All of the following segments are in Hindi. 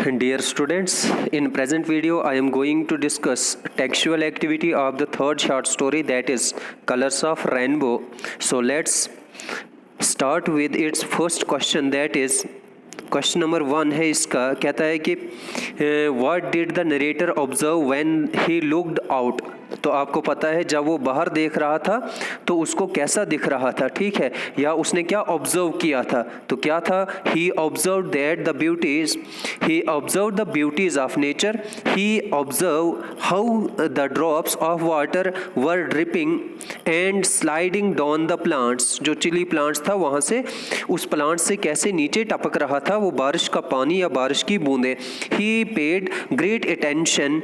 Dear students, in present video I am going to discuss textual activity of the third short story, that is Colors of Rainbow. So let's start with its first question, that is question number 1 है इसका। कहता है कि what did the narrator observe when he looked out. तो आपको पता है जब वो बाहर देख रहा था तो उसको कैसा दिख रहा था, ठीक है, या उसने क्या ऑब्जर्व किया था। तो क्या था, he observe that the beauties, he observe the beauties of nature, he observe how the drops of water were dripping and sliding down the plants. जो चिली प्लांट्स था वहाँ से उस प्लांट से कैसे नीचे टपक रहा था वो बारिश का पानी या बारिश की बूंदें। He paid great attention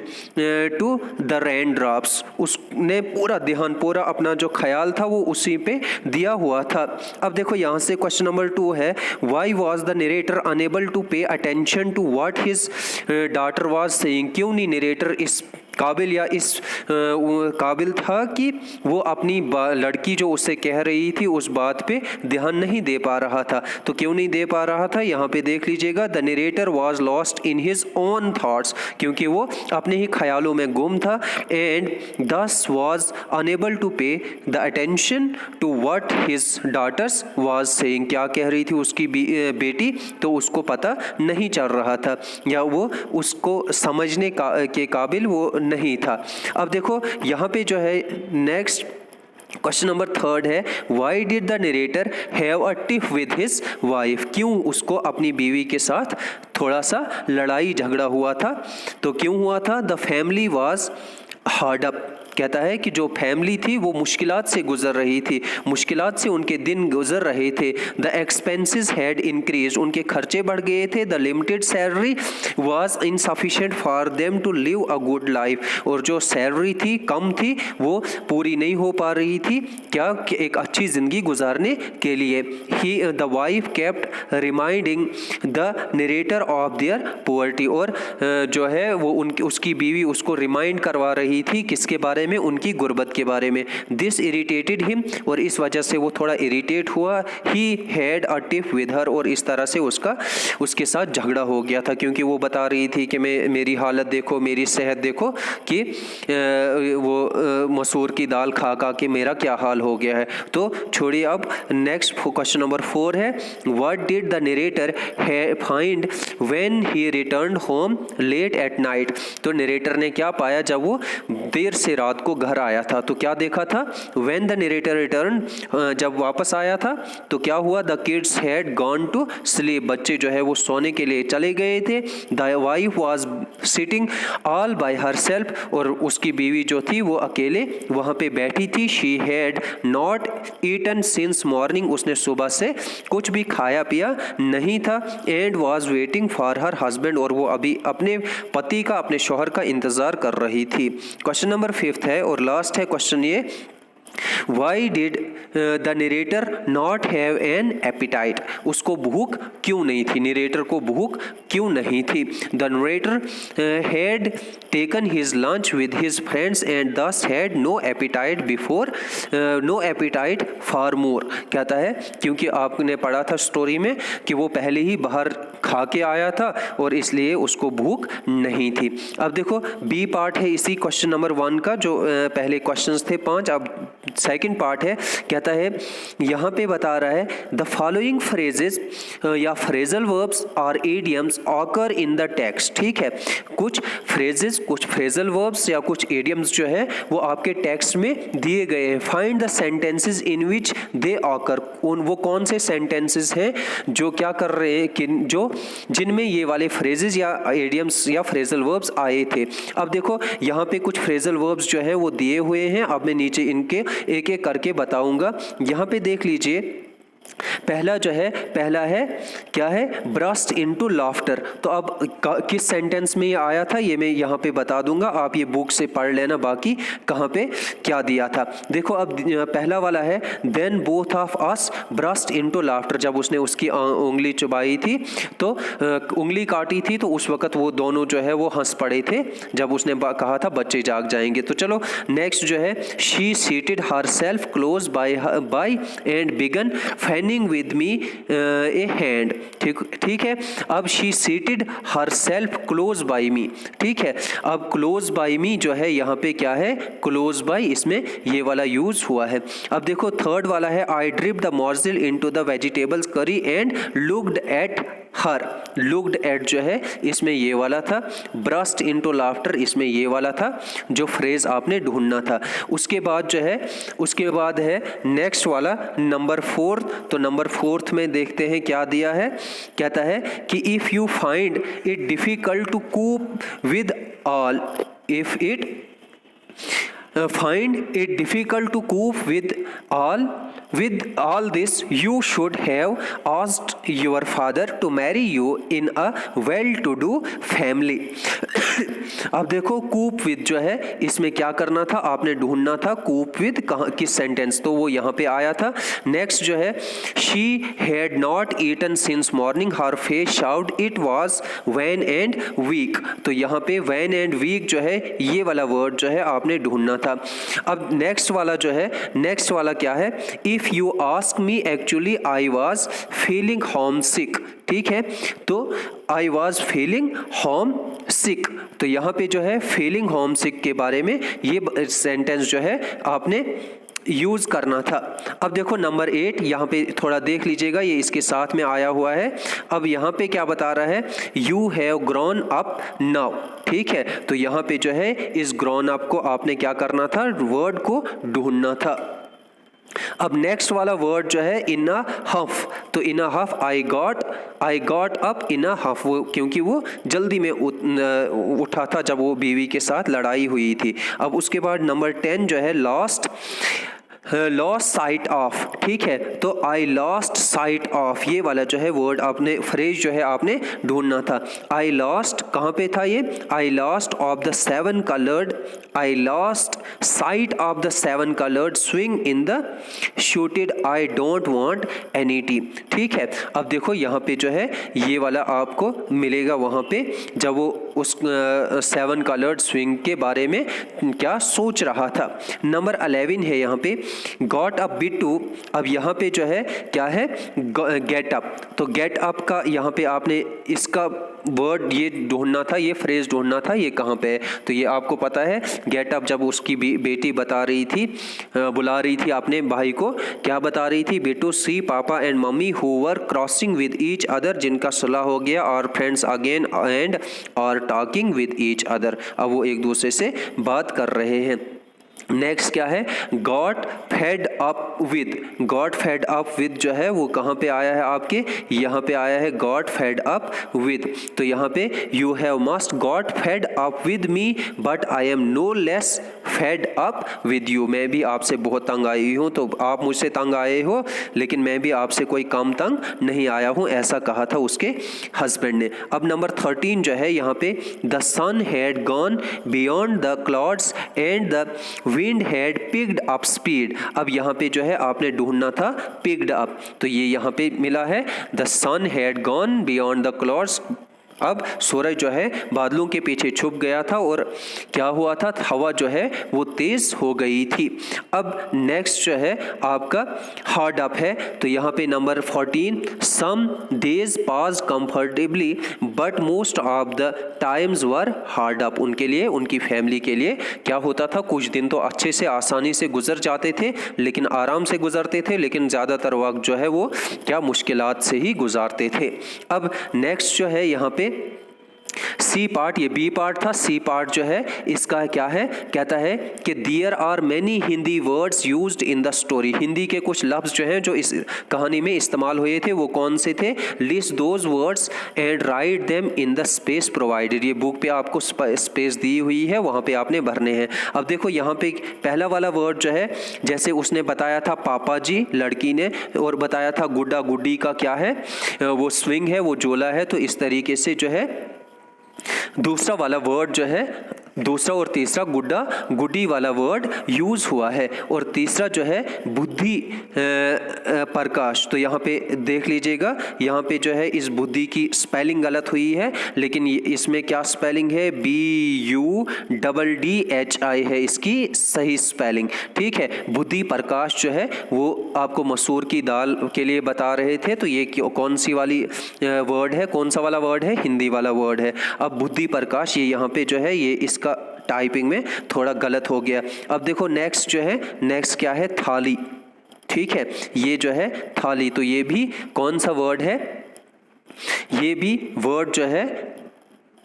to the rain drops. उसने पूरा ध्यान, पूरा अपना जो ख्याल था वो उसी पे दिया हुआ था। अब देखो यहाँ से क्वेश्चन नंबर 2 है, why was the narrator unable to pay attention to what his daughter was saying. क्यों नहीं नरेटर इस काबिल या इस काबिल था कि वो अपनी लड़की जो उससे कह रही थी उस बात पे ध्यान नहीं दे पा रहा था। तो क्यों नहीं दे पा रहा था, यहाँ पे देख लीजिएगा, the narrator was lost in his own thoughts, क्योंकि वो अपने ही ख्यालों में गुम था। And thus was unable to pay the attention to what his daughters was saying. क्या कह रही थी उसकी बेटी, तो उसको पता नहीं चल रहा था या वो उसको समझने के काबिल वो नहीं था। अब देखो यहाँ पे जो है नेक्स्ट क्वेश्चन नंबर 3 है, why did the narrator have a tiff with his wife. क्यों उसको अपनी बीवी के साथ थोड़ा सा लड़ाई झगड़ा हुआ था। तो क्यों हुआ था, the family was hard up. कहता है कि जो फैमिली थी वो मुश्किलात से गुजर रही थी, मुश्किलात से उनके दिन गुजर रहे थे। द एक्सपेंसेस हैड इंक्रीज, उनके खर्चे बढ़ गए थे। The limited salary was insufficient for them to live a good life, और जो सैलरी थी कम थी वो पूरी नहीं हो पा रही थी क्या, कि एक अच्छी ज़िंदगी गुजारने के लिए। ही the wife kept reminding the narrator of their poverty, और जो है वो उसकी बीवी उसको रिमाइंड करवा रही थी किसके बारे में, उनकी गुर्बत के बारे में। दिस इरिटेटेड हिम, और इस वजह से वो थोड़ा इरिटेट हुआ। He had a tiff with her, और इस तरह से उसके साथ झगड़ा हो गया था, क्योंकि वो बता रही थी कि मेरी हालत देखो, मेरी सेहत देखो, कि वो मसूर की दाल खा के मेरा क्या हाल हो गया है। तो छोड़िए, अब नेक्स्ट क्वेश्चन नंबर 4 है, what did the narrator find when he returned home late at night. तो नरेटर ने क्या पाया जब वो देर से रात को घर आया था। तो क्या देखा था, व्हेन द नरेटर रिटर्न, जब वापस आया था तो क्या हुआ, the kids had gone to sleep, बच्चे जो है वो सोने के लिए चले गए थे। The wife was sitting all by herself, और उसकी बीवी जो थी वो अकेले वहां पे बैठी थी। She had not eaten since morning, उसने सुबह से कुछ भी खाया पिया नहीं था। And was waiting for her husband, और वो अभी अपने पति का, अपने शौहर का इंतजार कर रही थी। क्वेश्चन नंबर 5 है और लास्ट है क्वेश्चन ये, Why did the narrator not have an appetite? उसको भूख क्यों नहीं थी, नरेटर को भूख क्यों नहीं थी। The narrator had taken his lunch with his friends and thus had no appetite before, no appetite for more। कहता है क्योंकि आपने पढ़ा था स्टोरी में कि वो पहले ही बाहर खा के आया था और इसलिए उसको भूख नहीं थी। अब देखो बी पार्ट है इसी क्वेश्चन नंबर 1 का, जो पहले क्वेश्चंस थे 5, अब सेकंड पार्ट है। कहता है यहाँ पे बता रहा है, द फॉलोइंग फ्रेजेस या फ्रेजल वर्ब्स और idioms occur in the text. ठीक है, कुछ फ्रेजेस, कुछ फ्रेजल वर्ब्स या कुछ इडियम्स जो है वो आपके टेक्स्ट में दिए गए हैं। Find the sentences in which they occur, वो कौन से सेंटेंसेस हैं जो क्या कर रहे हैं, जो जिनमें ये वाले फ्रेजेस या इडियम्स या फ्रेजल वर्ब्स आए थे। अब देखो यहाँ पे कुछ फ्रेजल वर्ब्स जो है वो दिए हुए हैं, अब मैं नीचे इनके एक एक करके बताऊंगा। यहाँ पे देख लीजिए, पहला जो है, पहला है क्या है, ब्रस्ट इनटू लाफ्टर। तो अब किस सेंटेंस में ये आया था ये मैं यहाँ पे बता दूंगा, आप ये बुक से पढ़ लेना बाकी कहाँ पे क्या दिया था। देखो अब पहला वाला है, then both of us burst into laughter. जब उसने उसकी उंगली चुबाई थी तो उंगली काटी थी तो उस वक्त वो दोनों जो है वो हंस पड़े थे जब उसने कहा था बच्चे जाग जाएंगे। तो चलो नेक्स्ट जो है, she seated herself close by and began extending with me a hand, ठीक है। अब she seated herself close by me, ठीक है। अब क्लोज बाई मी जो है यहाँ पे क्या है, क्लोज बाई, इसमें ये वाला यूज हुआ है। अब देखो थर्ड वाला है, I drip the morsel into the vegetables curry and looked at her, looked at जो है इसमें ये वाला था, ब्रस्ट इनटू लाफ्टर इसमें ये वाला था, जो फ्रेज आपने ढूंढना था। उसके बाद जो है, उसके बाद है नेक्स्ट वाला नंबर 4। तो नंबर 4 में देखते हैं क्या दिया है, कहता है कि if you find it difficult to cope with all, if it find it difficult to cope with all this, you should have asked your father to marry you in a well-to-do family। अब देखो कूप विद जो है इसमें क्या करना था, आपने ढूंढना था कूप विद कहाँ किस सेंटेंस, तो वो यहाँ पे आया था। नेक्स्ट जो है, she had not eaten since morning, her face showed it was wan and weak। तो यहाँ पे wan and weak जो है ये वाला वर्ड जो है आपने ढूंढना था। अब नेक्स्ट वाला जो है, नेक्स्ट वाला क्या है, if you ask me actually I was feeling homesick, ठीक है। तो I was feeling homesick, तो यहाँ पे जो है फीलिंग होम सिक के बारे में ये सेंटेंस जो है आपने यूज करना था। अब देखो नंबर 8 यहाँ पे थोड़ा देख लीजिएगा, ये इसके साथ में आया हुआ है। अब यहाँ पे क्या बता रहा है, you have grown up now, ठीक है। तो यहाँ पे जो है इस ग्रोन अप को आपने क्या करना था, वर्ड को ढूंढना था। अब नेक्स्ट वाला वर्ड जो है इन अ हफ, तो इन अ हफ आई गॉट अप इन अ हफ, वो क्योंकि वो जल्दी में उठा था जब वो बीवी के साथ लड़ाई हुई थी। अब उसके बाद नंबर 10 जो है लॉस्ट साइट ऑफ, ठीक है। तो आई लॉस्ट साइट ऑफ, ये वाला जो है वर्ड आपने, फ्रेज जो है आपने ढूंढना था। आई लॉस्ट कहाँ पे था ये, I lost of the 7 coloured, I lost site of the 7 coloured swing in the shooted I don't want any T, ठीक है। अब देखो यहाँ पे जो है ये वाला आपको मिलेगा वहाँ पे जब वो उस 7 कलर्ड स्विंग के बारे में क्या सोच रहा था। नंबर 11 है यहाँ पे गॉट अप बिट टू। अब यहाँ पे जो है क्या है, गेट अप, तो गेट अप का यहाँ पे आपने इसका वर्ड ये ढूंढना था, ये फ्रेज ढूंढना था, ये कहाँ पे है, तो ये आपको पता है गेट अप जब उसकी बेटी बता रही थी, बुला रही थी अपने भाई को, क्या बता रही थी, बेटू सी पापा and mummy who were crossing with each other, जिनका सुलह हो गया, और फ्रेंड्स अगेन एंड और टॉकिंग विद ईच अदर, अब वो एक दूसरे से बात कर रहे हैं। नेक्स्ट क्या है, got fed up with, got fed up with जो है वो कहाँ पे आया है आपके, यहाँ पे आया है गॉट फेड अप विद। तो यहाँ पे you have must got fed up with me but I am no less fed up with you, मैं भी आपसे बहुत तंग आई हूँ, तो आप मुझसे तंग आए हो लेकिन मैं भी आपसे कोई कम तंग नहीं आया हूँ, ऐसा कहा था उसके हस्बैंड ने। अब नंबर 13 जो है यहाँ पे, the sun had gone beyond the clouds and the wind had picked up speed. अब यहाँ पे जो है आपने ढूंढना था पिक्ड अप, तो ये यहाँ पे मिला है the sun had gone beyond the clouds. अब सूरज जो है बादलों के पीछे छुप गया था और क्या हुआ था, हवा जो है वो तेज हो गई थी। अब नेक्स्ट जो है आपका हार्ड अप है, तो यहाँ पे number 14, some days pass comfortably but most of the times were hard up, उनके लिए, उनकी फैमिली के लिए क्या होता था, कुछ दिन तो अच्छे से आसानी से गुजर जाते थे, लेकिन आराम से गुजरते थे, लेकिन ज़्यादातर वक्त जो है वो क्या मुश्किलात से ही गुजारते थे। अब नेक्स्ट जो है यहाँ पे सी पार्ट, ये बी पार्ट था, सी पार्ट जो है इसका क्या है, कहता है कि there are many Hindi words used in the story, Hindi के कुछ लफ्ज़ जो हैं जो इस कहानी में इस्तेमाल हुए थे वो कौन से थे, list those words and write them in the space provided, ये बुक पे आपको स्पेस दी हुई है, वहाँ पे आपने भरने हैं। अब देखो यहाँ पे पहला वाला वर्ड जो है, जैसे उसने बताया था पापा जी लड़की ने, और बताया था गुड्डा गुड्डी का क्या है, वो स्विंग है, वो जोला है, तो इस तरीके से जो है दूसरा वाला वर्ड जो है दूसरा और तीसरा गुड्डा गुड्डी वाला वर्ड यूज हुआ है। और तीसरा जो है बुद्धि प्रकाश, तो यहाँ पे देख लीजिएगा, यहाँ पे जो है इस बुद्धि की स्पेलिंग गलत हुई है, लेकिन इसमें क्या स्पेलिंग है, BUDDHI है इसकी सही स्पेलिंग। ठीक है, बुद्धि प्रकाश जो है वो आपको मसूर की दाल के लिए बता रहे थे, तो ये कौन सी वाली वर्ड है, कौन सा वाला वर्ड है, हिंदी वाला वर्ड है। अब बुद्धि प्रकाश ये यहाँ पे जो है ये इसका टाइपिंग में थोड़ा गलत हो गया। अब देखो नेक्स्ट जो है, नेक्स्ट क्या है, थाली। ठीक है, ये जो है थाली, तो ये भी कौन सा वर्ड है, ये भी वर्ड जो है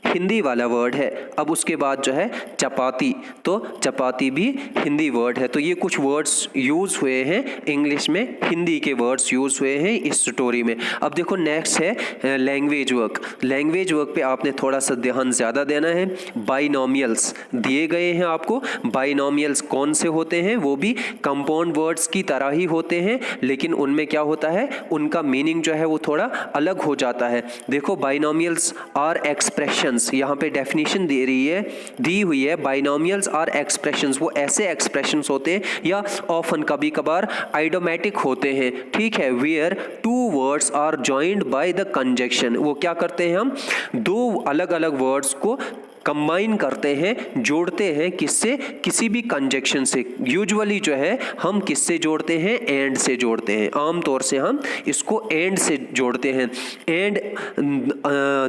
हिंदी वाला वर्ड है। अब उसके बाद जो है चपाती, तो चपाती भी हिंदी वर्ड है। तो ये कुछ वर्ड्स यूज हुए हैं इंग्लिश में, हिंदी के वर्ड्स यूज हुए हैं इस स्टोरी में। अब देखो नेक्स्ट है लैंग्वेज वर्क। लैंग्वेज वर्क पे आपने थोड़ा सा ध्यान ज़्यादा देना है। बाइनोमियल्स दिए गए हैं आपको। बाइनोमियल्स कौन से होते हैं, वो भी कंपाउंड वर्ड्स की तरह ही होते हैं, लेकिन उनमें क्या होता है, उनका मीनिंग जो है वो थोड़ा अलग हो जाता है। देखो बाइनोमियल्स आर एक्सप्रेशंस, यहाँ पे डेफिनेशन दी हुई है, बाइनोमियल्स आर एक्सप्रेशंस, वो ऐसे एक्सप्रेशंस होते हैं या ऑफन कभी कभार आइडोमेटिक होते हैं। ठीक है, where two words are joined by the conjunction, वो क्या करते हैं, हम दो अलग अलग वर्ड्स को कंबाइन करते हैं, जोड़ते हैं, किससे, किसी भी कंजक्शन से। यूजुअली जो है हम किससे जोड़ते हैं, एंड से जोड़ते हैं। आमतौर से हम इसको एंड से जोड़ते हैं। And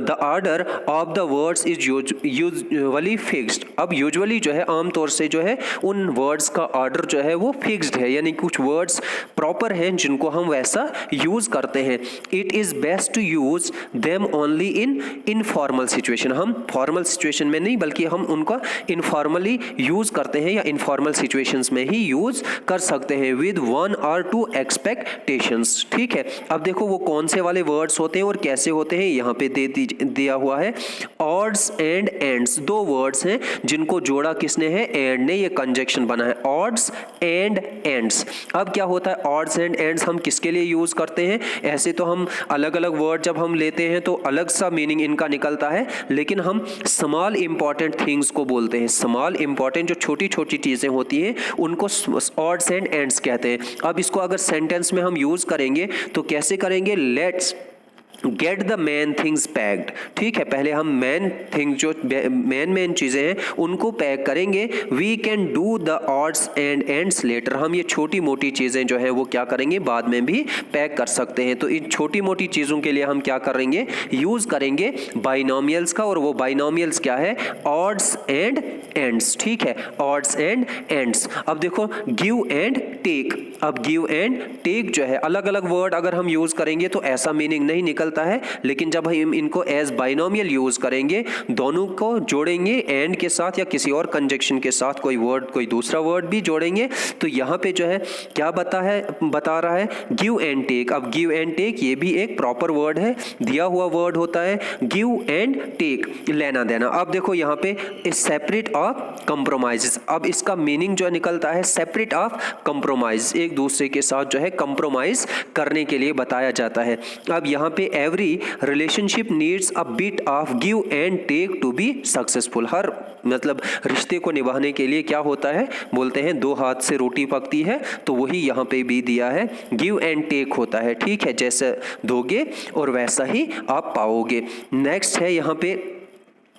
the order of the words is usually fixed. अब यूजुअली जो है आमतौर से जो है उन वर्ड्स का ऑर्डर जो है वो फिक्स्ड है, यानी कुछ वर्ड्स प्रॉपर हैं जिनको हम वैसा यूज करते हैं। It is best to use them only in informal situation, हम फॉर्मल सिचुएशन में नहीं बल्कि हम उनका इनफॉर्मली यूज करते हैं या इनफॉर्मल सिचुएशंस में ही यूज कर सकते हैं विद 1 or 2 एक्सपेक्टेशंस। ठीक है, अब देखो वो कौन से वाले वर्ड्स होते हैं और कैसे होते हैं, यहाँ पे दिया हुआ है। ऑड्स एंड एंड्स, दो वर्ड्स हैं जिनको जोड़ा किसने है, एंड ने, ये कंजक्शन बना है, ऑड्स एंड एंड्स। अब क्या होता है, ऑड्स एंड एंड्स हम किसके लिए यूज करते हैं, ऐसे तो हम अलग अलग वर्ड जब हम लेते हैं तो अलग सा मीनिंग इनका निकलता है, लेकिन हम स्मॉल इंपॉर्टेंट थिंग्स को बोलते हैं। स्मॉल इंपॉर्टेंट जो छोटी छोटी चीजें होती हैं उनको ऑड्स एंड एंड्स कहते हैं। अब इसको अगर सेंटेंस में हम यूज करेंगे तो कैसे करेंगे, let's get the main things packed. ठीक है, पहले हम मेन थिंग जो मेन चीजें हैं उनको पैक करेंगे। We can do the odds and ends later, हम ये छोटी मोटी चीजें जो है वो क्या करेंगे, बाद में भी पैक कर सकते हैं। तो इन छोटी मोटी चीजों के लिए हम क्या करेंगे, यूज करेंगे बाइनोमियल्स का, और वो बाइनोमियल्स क्या है, ऑड्स एंड एंड्स। ठीक है, ऑड्स एंड एंड्स। अब देखो गिव एंड टेक। अब गिव एंड टेक जो है अलग अलग वर्ड अगर हम यूज करेंगे तो ऐसा मीनिंग नहीं निकलता है, लेकिन जब हम इनको एज बाइनोमियल यूज करेंगे, दोनों को जोड़ेंगे एंड के साथ या किसी और कंजक्शन के साथ, कोई वर्ड कोई दूसरा वर्ड भी जोड़ेंगे, तो यहाँ पे जो है क्या बता रहा है, गिव एंड टेक। अब गिव एंड टेक ये भी एक प्रॉपर वर्ड है, दिया हुआ वर्ड होता है, गिव एंड टेक, लेना देना। अब देखो यहाँ पे सेपरेट ऑफ कंप्रोमाइज, अब इसका मीनिंग जो निकलता है सेपरेट ऑफ कंप्रोमाइज, एक दूसरे के साथ जो है कंप्रोमाइज करने के लिए बताया जाता है। अब यहाँ पे every relationship needs a bit of give and take to be successful. हर मतलब रिश्ते को निभाने के लिए क्या होता है, बोलते हैं दो हाथ से रोटी पकती है, तो वही यहाँ पे भी दिया है, गिव एंड टेक होता है। ठीक है, जैसे दोगे और वैसा ही आप पाओगे। नेक्स्ट है यहाँ पे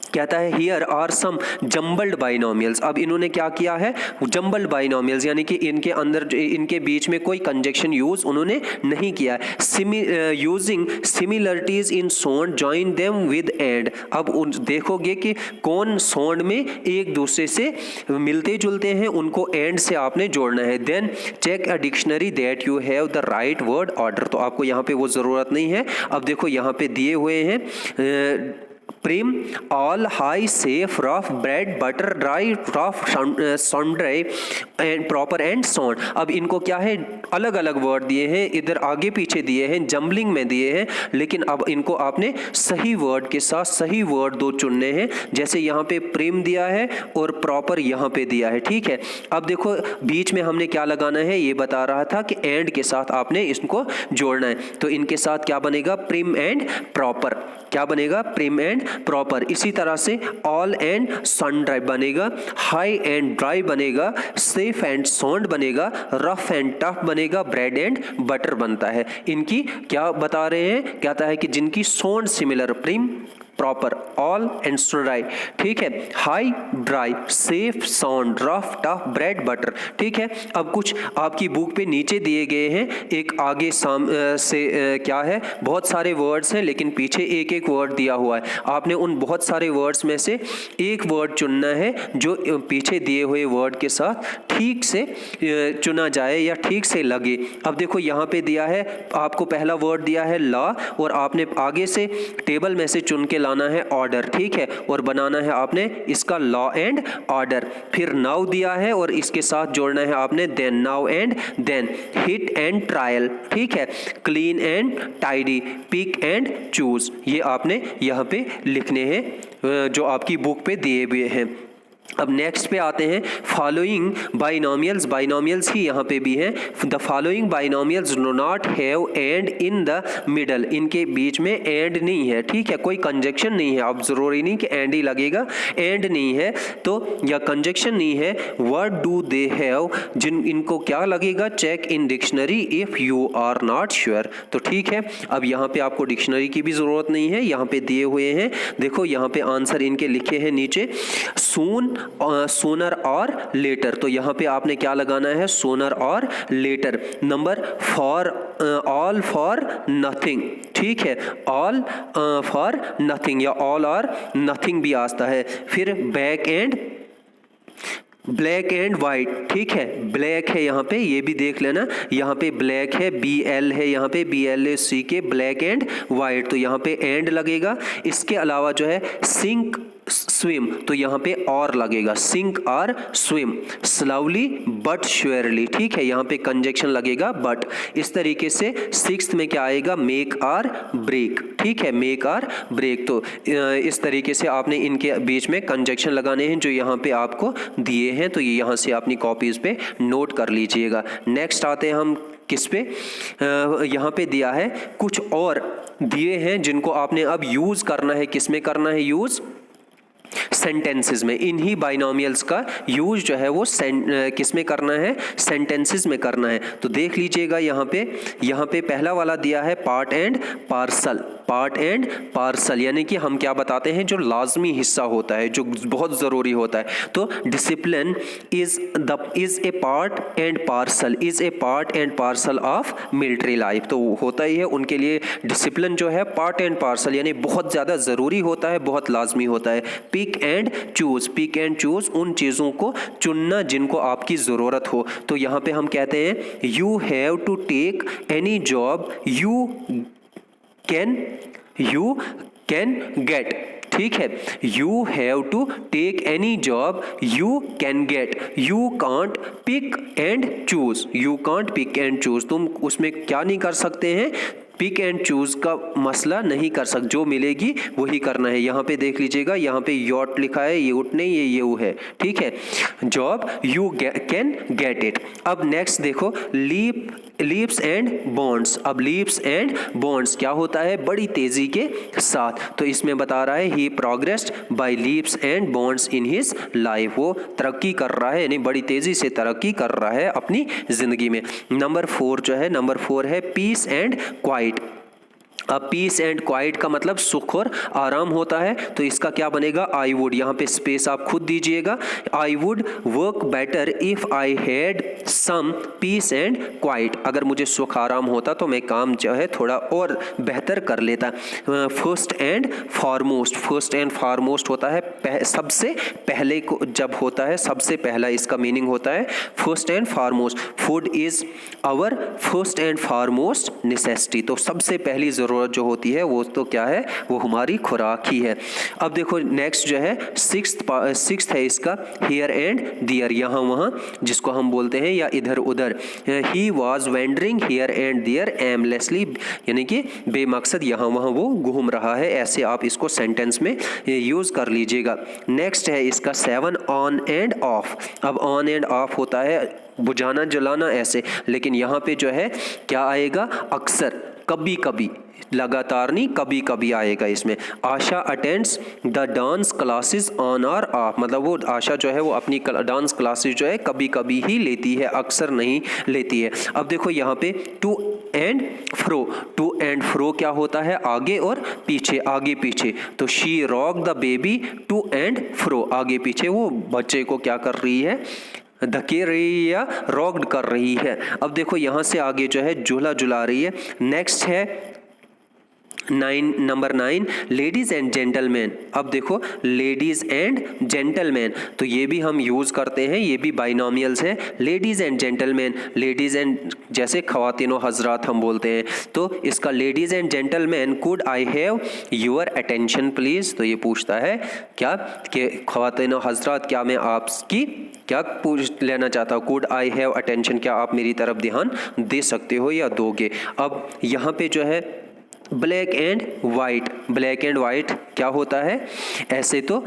कहता है here are some jumbled binomials. अब इन्होंने क्या किया है, जम्बल्ड बाइनोमियल्स, यानी कि इनके अंदर इनके बीच में कोई कंजक्शन यूज उन्होंने नहीं किया। Using similarities in sound join them with and. अब देखोगे कि कौन साउंड में एक दूसरे से मिलते जुलते हैं, उनको एंड से आपने जोड़ना है। Then check a dictionary that you have the right word order. तो आपको यहाँ पे वो जरूरत नहीं है। अब देखो यहाँ पे दिए हुए हैं prim all high safe rough bread butter dry rough sundry and proper and sound. अब इनको क्या है, अलग अलग वर्ड दिए हैं, इधर आगे पीछे दिए हैं, जम्बलिंग में दिए हैं, लेकिन अब इनको आपने सही वर्ड के साथ सही वर्ड दो चुनने हैं। जैसे यहाँ पे प्रिम दिया है और प्रॉपर यहाँ पे दिया है। ठीक है, अब देखो बीच में हमने क्या लगाना है, ये बता रहा था कि एंड के साथ आपने इसको जोड़ना है। तो इनके साथ क्या बनेगा, प्रिम एंड प्रॉपर। क्या बनेगा, प्रिम एंड प्रॉपर। इसी तरह से ऑल एंड सन ड्राई बनेगा, हाई एंड ड्राई बनेगा, सेफ एंड साउंड बनेगा, रफ एंड टफ बनेगा, ब्रेड एंड बटर बनता है। इनकी क्या बता रहे हैं, कहता है कि जिनकी sound similar, prim, proper, all and dry, ठीक है, high, dry, safe, sound, rough, tough, bread, butter, ठीक है। अब कुछ आपकी बुक पे नीचे दिए गए हैं, एक आगे क्या है, बहुत सारे वर्ड्स हैं लेकिन पीछे एक एक वर्ड दिया हुआ है। आपने उन बहुत सारे वर्ड्स में से एक वर्ड चुनना है जो पीछे दिए हुए वर्ड के साथ ठीक से चुना जाए या ठीक से लगे। अब देखो यहाँ पे दिया है, आपको पहला वर्ड दिया है लॉ, और आपने आगे से टेबल में से चुन के लाना है ऑर्डर, ठीक है, और बनाना है आपने इसका लॉ एंड ऑर्डर। फिर नाउ दिया है और इसके साथ जोड़ना है आपने then, now and then, hit and trial, ठीक है, clean and tidy, pick and choose, ये आपने यहाँ पे लिखने हैं जो आपकी बुक पे दिए हुए हैं। अब नेक्स्ट पे आते हैं फॉलोइंग बाइनोमियल्स। बाइनोमियल्स ही यहाँ पे भी हैं। The following binomials do not have and in the middle, इनके बीच में एंड नहीं है, ठीक है, कोई कंजक्शन नहीं है। अब जरूरी नहीं कि एंड ही लगेगा, एंड नहीं है तो या कंजक्शन नहीं है। व्हाट डू दे हैव, जिन इनको क्या लगेगा, check in dictionary if you are not sure. तो ठीक है, अब यहाँ पे आपको डिक्शनरी की भी जरूरत नहीं है, यहाँ पे दिए हुए हैं, देखो यहाँ पे आंसर इनके लिखे हैं नीचे, सून, सोनर और लेटर। तो यहाँ पे आपने क्या लगाना है, सोनर और later. Number four, all for nothing, ठीक है, ऑल फॉर नथिंग या ऑल और नथिंग भी आता है। फिर back and, black and white, ठीक है, ब्लैक है यहाँ पे, ये भी देख लेना, यहाँ पे ब्लैक है, BL है यहाँ पे, BLACK, ब्लैक एंड वाइट, तो यहाँ पे एंड लगेगा। इसके अलावा जो है सिंक, स्विम, तो यहाँ पे और लगेगा, सिंक और स्विम, स्लोली बट श्योरली, ठीक है, यहाँ पे कंजक्शन लगेगा बट। इस तरीके से सिक्स्थ में क्या आएगा, मेक और ब्रेक, ठीक है, मेक और ब्रेक। तो इस तरीके से आपने इनके बीच में कंजक्शन लगाने हैं जो यहाँ पे आपको दिए हैं, तो ये यहाँ से अपनी कॉपीज पे नोट कर लीजिएगा। नेक्स्ट आते हैं हम किस पे, यहाँ पे दिया है कुछ और दिए हैं जिनको आपने अब यूज करना है। किस में करना है यूज, सेंटेंसेस में। इन्हीं बाइनोमियल्स का यूज जो है वो किस में करना है, सेंटेंसेस में करना है। तो देख लीजिएगा यहाँ पे पहला वाला दिया है part and parcel. Part and parcel यानी कि हम क्या बताते हैं, जो लाजमी हिस्सा होता है, जो बहुत ज़रूरी होता है। तो discipline is a part and parcel, is a part and parcel of military life. तो होता ही है उनके लिए डिसिप्लिन जो है पार्ट एंड पार्सल यानी बहुत ज़्यादा ज़रूरी होता है, बहुत लाजमी होता है। Pick and choose, pick and choose, उन चीज़ों को चुनना जिनको आपकी ज़रूरत हो। तो यहाँ पे हम कहते हैं you have to take any job you can get, ठीक है, you have to take any job you can get, you can't pick and choose, you can't pick and choose, तुम उसमें क्या नहीं कर सकते हैं, पिक एंड चूज का मसला नहीं कर सकते, जो मिलेगी वही करना है। यहाँ पे देख लीजिएगा, यहाँ पे यॉट लिखा है, यूट नहीं, ये यू है, ठीक है, job you can get it. अब नेक्स्ट देखो लीप्स एंड बॉन्ड्स। अब लीप्स एंड बॉन्ड्स क्या होता है, बड़ी तेजी के साथ। तो इसमें बता रहा है he progressed by leaps and bounds in his life, वो तरक्की कर रहा है यानी बड़ी तेजी से तरक्की कर रहा है अपनी जिंदगी में। नंबर 4 जो है, नंबर 4 है पीस एंड क्वाइट। अब पीस एंड क्वाइट का मतलब सुख और आराम होता है। तो इसका क्या बनेगा, आई वुड, यहाँ पे स्पेस आप खुद दीजिएगा, I would work better if I had some peace and quiet, अगर मुझे सुख आराम होता तो मैं काम जो है थोड़ा और बेहतर कर लेता। First and foremost, first and foremost होता है सबसे पहले को, जब होता है सबसे पहला, इसका मीनिंग होता है first and foremost. Food is our first and foremost necessity, तो सबसे पहली जरूरत जो होती है वो तो क्या है, वो हमारी खुराक ही है। अब देखो नेक्स्ट जो है सिक्स्थ है इसका हियर एंड दियर, यहाँ वहाँ जिसको हम बोलते हैं या इधर उधर। He was wandering here and there aimlessly, यानी कि बेमकसद यहाँ वहाँ वो घूम रहा है। ऐसे आप इसको सेंटेंस में यूज कर लीजिएगा। नेक्स्ट है इसका 7 ऑन एंड ऑफ। अब ऑन एंड ऑफ होता है बुझाना जलाना ऐसे, लेकिन यहाँ पे जो है क्या आएगा, अक्सर, कभी कभी, लगातार नहीं, कभी कभी आएगा इसमें। Asha attends the dance classes on और ऑफ, मतलब वो आशा जो है वो अपनी डांस क्लासेस जो है कभी कभी ही लेती है, अक्सर नहीं लेती है। अब देखो यहाँ पे to and fro, to and fro क्या होता है, आगे और पीछे, आगे पीछे। तो she rock the baby to and fro, आगे पीछे वो बच्चे को क्या कर रही है, धके रही है या रॉक्ड कर रही है। अब देखो यहाँ से आगे जो है झूला झुला रही है। नेक्स्ट है नंबर 9, लेडीज एंड जेंटलमैन। अब देखो लेडीज एंड जेंटलमैन, तो ये भी हम यूज करते हैं, ये भी बाइनोमियल्स है, ladies and gentleman. Ladies and जैसे खवातीनो हजरात हम बोलते हैं, तो इसका ladies and gentleman, could I have your attention please. तो ये पूछता है क्या कि खवातीनो हजरात क्या मैं आपकी क्या पूछ लेना चाहता हूँ, कुड आई हैव अटेंशन, क्या आप मेरी तरफ ध्यान दे सकते हो या दोगे। अब यहाँ पे जो है black and white, black and white क्या होता है, ऐसे तो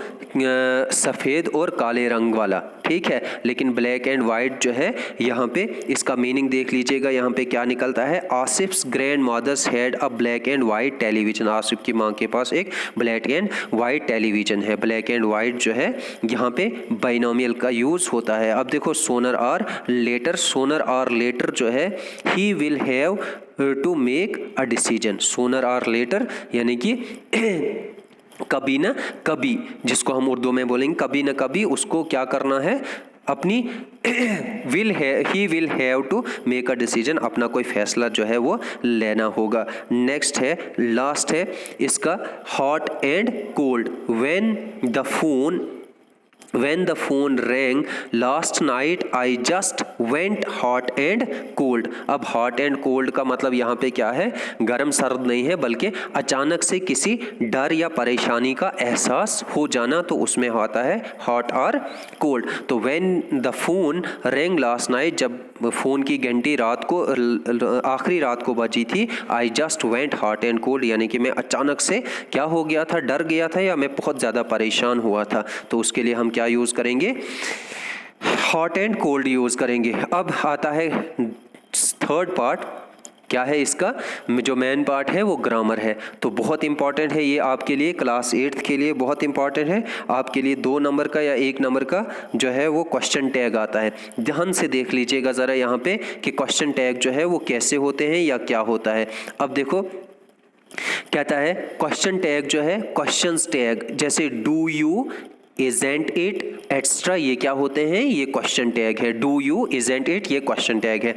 सफ़ेद और काले रंग वाला, ठीक है, लेकिन ब्लैक एंड वाइट जो है यहाँ पे इसका मीनिंग देख लीजिएगा, यहाँ पे क्या निकलता है, Asif's grandmother's had a black and white television. Asif की माँ के पास एक ब्लैक एंड वाइट टेलीविजन है। ब्लैक एंड वाइट जो है यहाँ पे बाइनोमियल का यूज़ होता है। अब देखो sooner or later, sooner or later जो है he will have to make a decision. Sooner or later यानी कि कभी ना कभी, जिसको हम उर्दू में बोलेंगे कभी ना कभी, उसको क्या करना है, अपनी he will have to make a decision, अपना कोई फैसला जो है वो लेना होगा। नेक्स्ट है, लास्ट है इसका, hot and cold. When the phone rang last night I just went hot and cold। अब hot and cold का मतलब यहाँ पे क्या है, गर्म सर्द नहीं है, बल्कि अचानक से किसी डर या परेशानी का एहसास हो जाना, तो उसमें होता है hot और cold। तो when the phone rang last night, जब फ़ोन की घंटी रात को आखिरी रात को बजी थी, I just went hot and cold, यानी कि मैं अचानक से क्या हो गया था, डर गया था या मैं बहुत ज़्यादा परेशान हुआ था। तो उसके लिए हम क्या यूज़ करेंगे, हॉट एंड कोल्ड यूज़ करेंगे। अब आता है थर्ड पार्ट, क्या है इसका, जो मेन पार्ट है वो ग्रामर है। तो बहुत इंपॉर्टेंट है ये आपके लिए, क्लास 8th के लिए बहुत इंपॉर्टेंट है। आपके लिए 2 नंबर का या 1 नंबर का जो है वो क्वेश्चन टैग आता है। ध्यान से देख लीजिएगा ज़रा यहाँ पे कि क्वेश्चन टैग जो है वो कैसे होते हैं या क्या होता है। अब देखो कहता है क्वेश्चन टैग जो है, क्वेश्चंस टैग जैसे do you, isn't it, extra, ये क्या होते हैं, ये क्वेश्चन टैग है। डू यू, इजेंट इट, ये क्वेश्चन टैग है।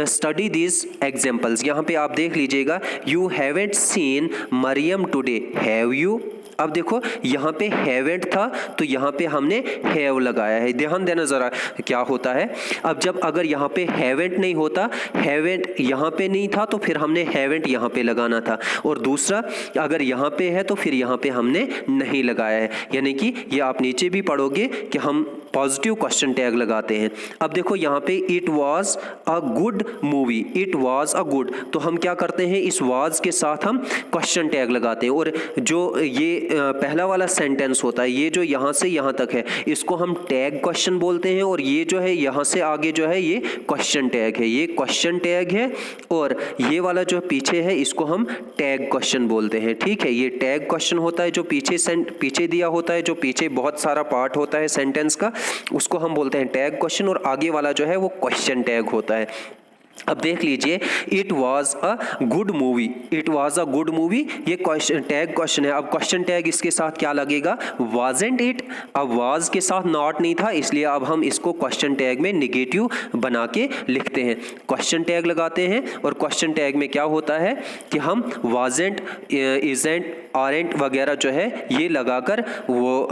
स्टडी दिस एग्जाम्पल्स, यहाँ पे आप देख लीजिएगा, you haven't seen Mariam today, have you. अब देखो यहाँ पे हैवेंट था तो यहाँ पे हमने हैव लगाया है, ध्यान देना ज़रा क्या होता है। अब जब अगर यहाँ पे हैवेंट नहीं होता, हैवेंट यहाँ पे नहीं था, तो फिर हमने हैवेंट यहाँ पे लगाना था, और दूसरा अगर यहाँ पे है तो फिर यहाँ पे हमने नहीं लगाया है। यानी कि ये आप नीचे भी पढ़ोगे कि हम पॉजिटिव क्वेश्चन टैग लगाते हैं। अब देखो यहाँ पे it was a good movie, it was a good, तो हम क्या करते हैं, इस वॉज के साथ हम क्वेश्चन टैग लगाते हैं। और जो ये पहला वाला सेंटेंस होता है, ये जो यहाँ से यहाँ तक है, इसको हम टैग क्वेश्चन बोलते हैं, और ये जो है यहाँ से आगे जो है ये क्वेश्चन टैग है, ये क्वेश्चन टैग है, और ये वाला जो पीछे है इसको हम टैग क्वेश्चन बोलते हैं। ठीक है, ये टैग क्वेश्चन होता है जो पीछे दिया होता है, जो पीछे बहुत सारा पार्ट होता है सेंटेंस का, उसको हम बोलते हैं टैग क्वेश्चन, और आगे वाला जो है वो क्वेश्चन टैग होता है। अब देख लीजिए, it was a good movie, it was a good movie, ये क्वेश्चन टैग क्वेश्चन है। अब क्वेश्चन टैग इसके साथ क्या लगेगा, वाज़ेंट इट। अब वाज के साथ नॉट नहीं था, इसलिए अब हम इसको क्वेश्चन टैग में निगेटिव बना के लिखते हैं, क्वेश्चन टैग लगाते हैं। और क्वेश्चन टैग में क्या होता है कि हम वाज़ेंट, इजेंट, आरेंट वगैरह जो है ये लगाकर वो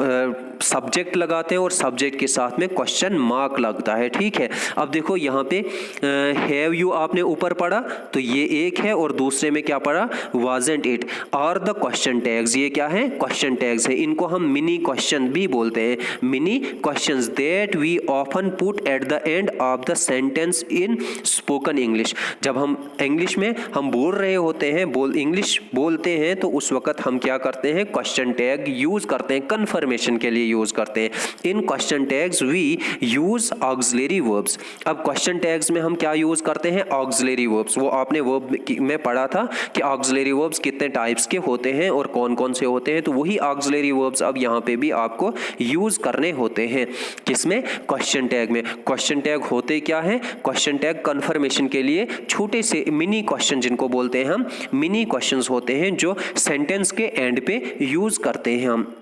सब्जेक्ट लगाते हैं, और सब्जेक्ट के साथ में क्वेश्चन मार्क लगता है। ठीक है, अब देखो यहाँ पे हैव यू आपने ऊपर पढ़ा तो ये एक है, और दूसरे में क्या पढ़ा, wasn't it. Are the question tags, ये क्या है, क्वेश्चन टैग्स है। इनको हम मिनी क्वेश्चन भी बोलते हैं, mini questions that we often put at the end of the sentence in spoken English. जब हम इंग्लिश में हम बोल रहे होते हैं, इंग्लिश बोलते हैं, तो उस वक्त हम क्या करते हैं, क्वेश्चन टैग यूज करते हैं, कंफर्मेशन के लिए यूज करते हैं। In question tags we use auxiliary verbs. अब क्वेश्चन टैग्स में हम क्या यूज करते करते हैं ऑक्सिलरी वर्ब्स। वो आपने वर्ब में पढ़ा था कि ऑक्सिलरी वर्ब्स कितने टाइप्स के होते हैं और कौन कौन से होते हैं, तो वही ऑक्सिलरी वर्ब्स अब यहाँ पे भी आपको यूज करने होते हैं। किसमें? क्वेश्चन टैग में। क्वेश्चन टैग होते क्या है? क्वेश्चन टैग कंफर्मेशन के लिए छोटे से मिनी क्वेश्चन, जिनको बोलते हैं हम मिनी क्वेश्चंस होते हैं, जो सेंटेंस के एंड पे यूज करते हैं हम।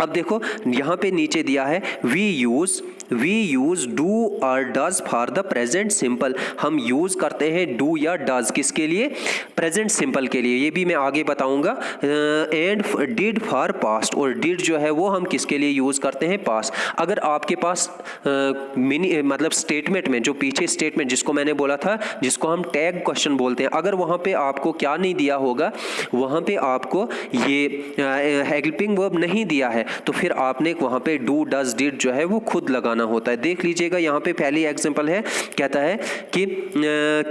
अब देखो यहाँ पे नीचे दिया है वी यूज डू और does for the present simple. हम यूज करते हैं डू या डज किसके लिए? प्रेजेंट सिंपल के लिए। ये भी मैं आगे बताऊंगा। एंड डिड फॉर पास्ट, और डिड जो है वो हम किसके लिए यूज करते हैं? पास्ट। अगर आपके पास मिनी मतलब स्टेटमेंट में जो पीछे स्टेटमेंट जिसको मैंने बोला था, जिसको हम टैग क्वेश्चन बोलते हैं, अगर वहां पे आपको क्या नहीं दिया होगा, वहां पे आपको ये हेल्पिंग वर्ब नहीं दिया है, तो फिर आपने वहां पे डू डज डिड जो है वो खुद लगाना होता है। देख लीजिएगा यहाँ पे पहली एग्जांपल है, कहता है कि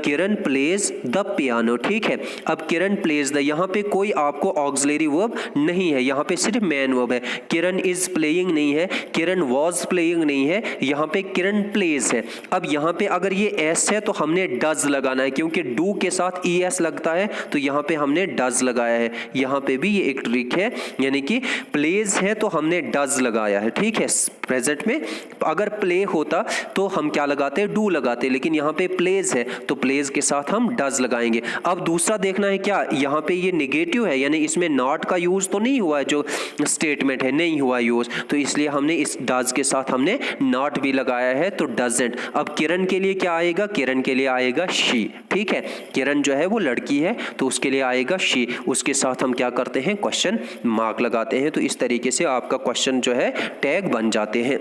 किरण प्लेज द पियानो। ठीक है, अब किरण प्लेज द, यहाँ पे कोई आपको ऑक्सिलरी वर्ब नहीं है, यहाँ पे सिर्फ मेन वर्ब है। किरण इज प्लेइंग नहीं है, किरण वॉज प्लेइंग नहीं है, यहाँ पे किरण प्लेज है। अब यहाँ पे अगर ये एस है तो हमने डज लगाना है, क्योंकि डू के साथ ई एस लगता है, तो यहाँ पे हमने डज लगाया है। यहाँ पे भी ये एक ट्रिक है, यानी कि प्लेज है तो हमने डज लगाया है। ठीक है, प्रेजेंट में अगर प्ले होता तो हम क्या लगाते? डू लगाते, लेकिन यहाँ पे प्लेज है तो प्लेज के साथ हम डज लगाएंगे। अब दूसरा देखना है क्या, यहाँ पे ये नेगेटिव है, यानी इसमें नॉट का यूज तो नहीं हुआ है, जो स्टेटमेंट है नहीं हुआ यूज, तो इसलिए हमने इस डज के साथ हमने नॉट भी लगाया है, तो डजंट। अब किरण के लिए क्या आएगा? किरण के लिए आएगा शी। ठीक है, किरण जो है वो लड़की है तो उसके लिए आएगा शी। उसके साथ हम क्या करते हैं? क्वेश्चन मार्क लगाते हैं। तो इस तरीके से आपका क्वेश्चन जो है टैग बन जाते हैं।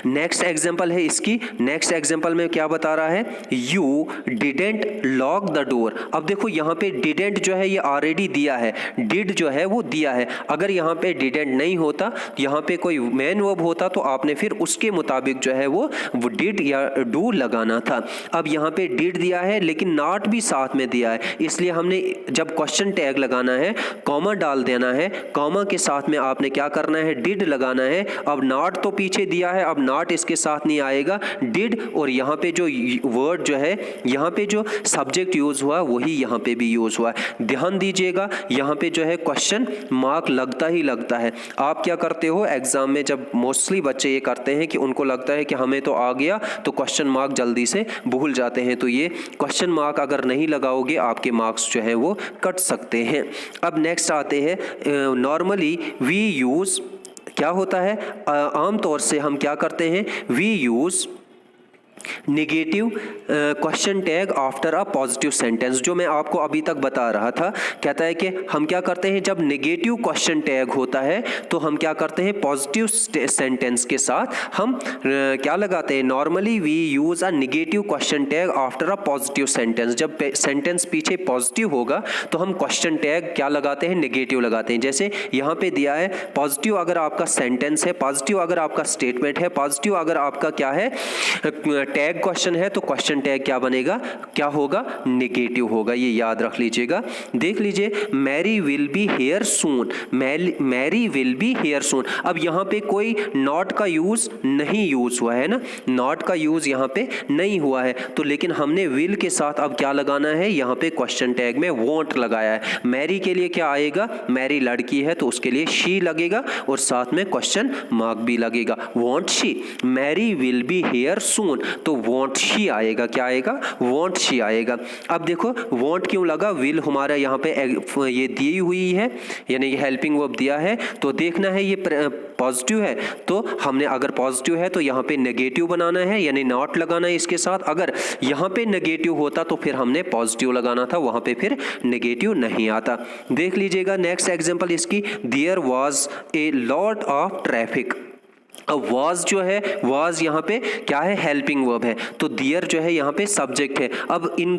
नेक्स्ट एग्जाम्पल है इसकी। नेक्स्ट एग्जाम्पल में क्या बता रहा है? You didn't lock the door. अब देखो यहाँ पे डिडेंट जो है ये ऑलरेडी दिया है, डिड जो है वो दिया है। अगर यहाँ पे डिडेंट नहीं होता, यहाँ पे कोई मेन वर्ब होता, तो आपने फिर उसके मुताबिक जो है वो डिड या डू लगाना था। अब यहाँ पे डिड दिया है लेकिन नॉट भी साथ में दिया है, इसलिए हमने जब क्वेश्चन टैग लगाना है कॉमा डाल देना है। कॉमा के साथ में आपने क्या करना है? डिड लगाना है। अब नॉट तो पीछे दिया है, अब नॉट इसके साथ नहीं आएगा, डिड, और यहाँ पे जो वर्ड जो है, यहाँ पे जो सब्जेक्ट यूज हुआ वही यहाँ पे भी यूज हुआ है। ध्यान दीजिएगा, यहाँ पे जो है क्वेश्चन मार्क लगता ही लगता है। आप क्या करते हो एग्जाम में, जब मोस्टली बच्चे ये करते हैं कि उनको लगता है कि हमें तो आ गया, तो क्वेश्चन मार्क जल्दी से भूल जाते हैं, तो ये क्वेश्चन मार्क अगर नहीं लगाओगे आपके मार्क्स जो है वो कट सकते हैं। अब नेक्स्ट आते हैं, नॉर्मली वी यूज, क्या होता है आमतौर से हम क्या करते हैं? We use negative question tag after a positive sentence, जो मैं आपको अभी तक बता रहा था। कहता है कि हम क्या करते हैं, जब नेगेटिव क्वेश्चन टैग होता है तो हम क्या करते हैं? पॉजिटिव सेंटेंस के साथ हम क्या लगाते हैं? Normally we use a negative question tag after a positive sentence. जब सेंटेंस पीछे पॉजिटिव होगा तो हम क्वेश्चन टैग क्या लगाते हैं? नेगेटिव लगाते हैं। जैसे यहाँ पे दिया है पॉजिटिव अगर आपका सेंटेंस है, पॉजिटिव अगर आपका स्टेटमेंट है, पॉजिटिव अगर आपका क्या है टैग क्वेश्चन है, तो क्वेश्चन टैग क्या बनेगा? क्या होगा? नेगेटिव होगा। ये याद रख लीजिएगा। देख लीजिए, Mary will be here soon, Mary will be here soon. अब यहाँ पे कोई नॉट का यूज नहीं यूज हुआ है ना, नॉट का यूज यहाँ पे नहीं हुआ है, तो लेकिन हमने विल के साथ अब क्या लगाना है? यहाँ पे क्वेश्चन टैग में वॉन्ट लगाया है। मैरी के लिए क्या आएगा? मैरी लड़की है तो उसके लिए शी लगेगा और साथ में क्वेश्चन मार्क भी लगेगा, won't she. Mary will be here soon, तो वॉन्ट शी आएगा। क्या आएगा? वॉन्ट शी आएगा। अब देखो वॉन्ट क्यों लगा? विल हमारा यहाँ पे ये दी हुई है, यानी ये हेल्पिंग वर्ब दिया है, तो देखना है ये पॉजिटिव है, तो हमने अगर पॉजिटिव है तो यहाँ पे नेगेटिव बनाना है, यानी नॉट लगाना है इसके साथ। अगर यहाँ पे नेगेटिव होता तो फिर हमने पॉजिटिव लगाना था, वहां पे फिर नेगेटिव नहीं आता। देख लीजिएगा नेक्स्ट एग्जांपल इसकी, there was a lot of traffic. अब वाज जो है, वाज यहाँ पे क्या है? हेल्पिंग वर्ब है, तो दियर जो है यहाँ पे सब्जेक्ट है। अब इन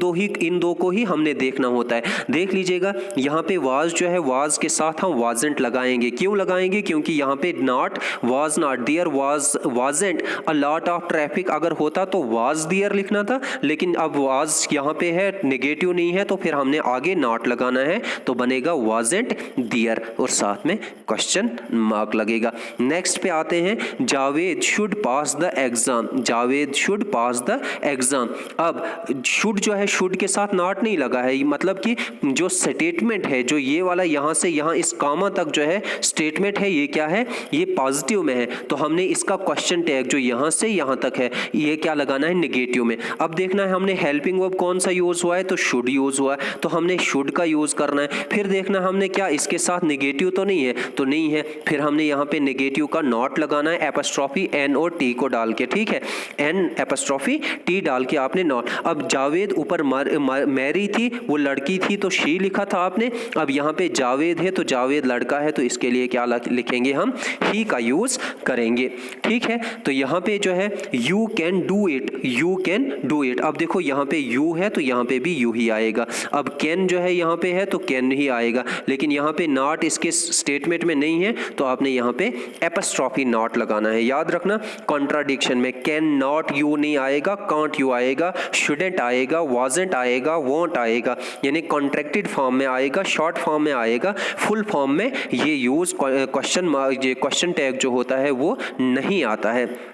दो को ही हमने देखना होता है। देख लीजिएगा यहाँ पे वाज जो है, वाज के साथ हम वाजंट लगाएंगे। क्यों लगाएंगे? क्योंकि यहाँ पे not, was not, there wasn't a lot of traffic अगर होता तो वाज दियर लिखना था, लेकिन अब वाज यहाँ पे है, नेगेटिव नहीं है, तो फिर हमने आगे नॉट लगाना है, तो बनेगा वाजंट दियर और साथ में क्वेश्चन मार्क लगेगा। नेक्स्ट पे आते हैं, Javed should pass the exam, Javed should pass the exam. अब शुड जो है, शुड के साथ नॉट नहीं लगा है, मतलब कि जो स्टेटमेंट है, जो ये वाला यहाँ से यहाँ इस कॉमा तक जो है स्टेटमेंट है, ये क्या है, ये पॉजिटिव में है। तो हमने इसका क्वेश्चन टैग जो यहाँ से यहाँ तक है, ये क्या लगाना है, नेगेटिव में। अब देखना है हमने हेल्पिंग वर्ब कौन सा यूज हुआ है, तो शुड यूज हुआ है, तो हमने शुड का यूज करना है। फिर देखना हमने क्या इसके साथ नेगेटिव तो नहीं है, तो नहीं है, फिर हमने यहाँ पे नेगेटिव का नॉट लगाना है, एपोस्ट्रोफी एन और टी को डाल के, ठीक है, एन एपोस्ट्रोफी टी डाल के आपने नॉट। अब जावेद ऊपर मैरी थी, वो लड़की थी, तो शी लिखा था आपने। अब यहाँ पे जावेद है, तो जावेद लड़का है, तो इसके लिए क्या लिखेंगे, हम ही का यूज करेंगे, ठीक है। तो यहाँ पे जो है you can do it, you can do it. अब देखो यहाँ पे यू है, तो यहाँ पे भी यू ही आएगा। अब कैन जो है यहाँ पे है, तो कैन ही आएगा, लेकिन यहाँ पे नॉट इसके स्टेटमेंट में नहीं है, तो आपने यहाँ पे एपोस्ट्रोफी नॉट लगाना है। याद रखना, कॉन्ट्राडिक्शन में कैन नॉट यू नहीं आएगा, कांट यू आएगा, शुडेंट आएगा, वाजंट आएगा, वोंट आएगा, यानी कॉन्ट्रैक्टेड फॉर्म में आएगा, शॉर्ट फॉर्म में आएगा, फुल फॉर्म में ये यूज क्वेश्चन टैग जो होता है वो नहीं आता है।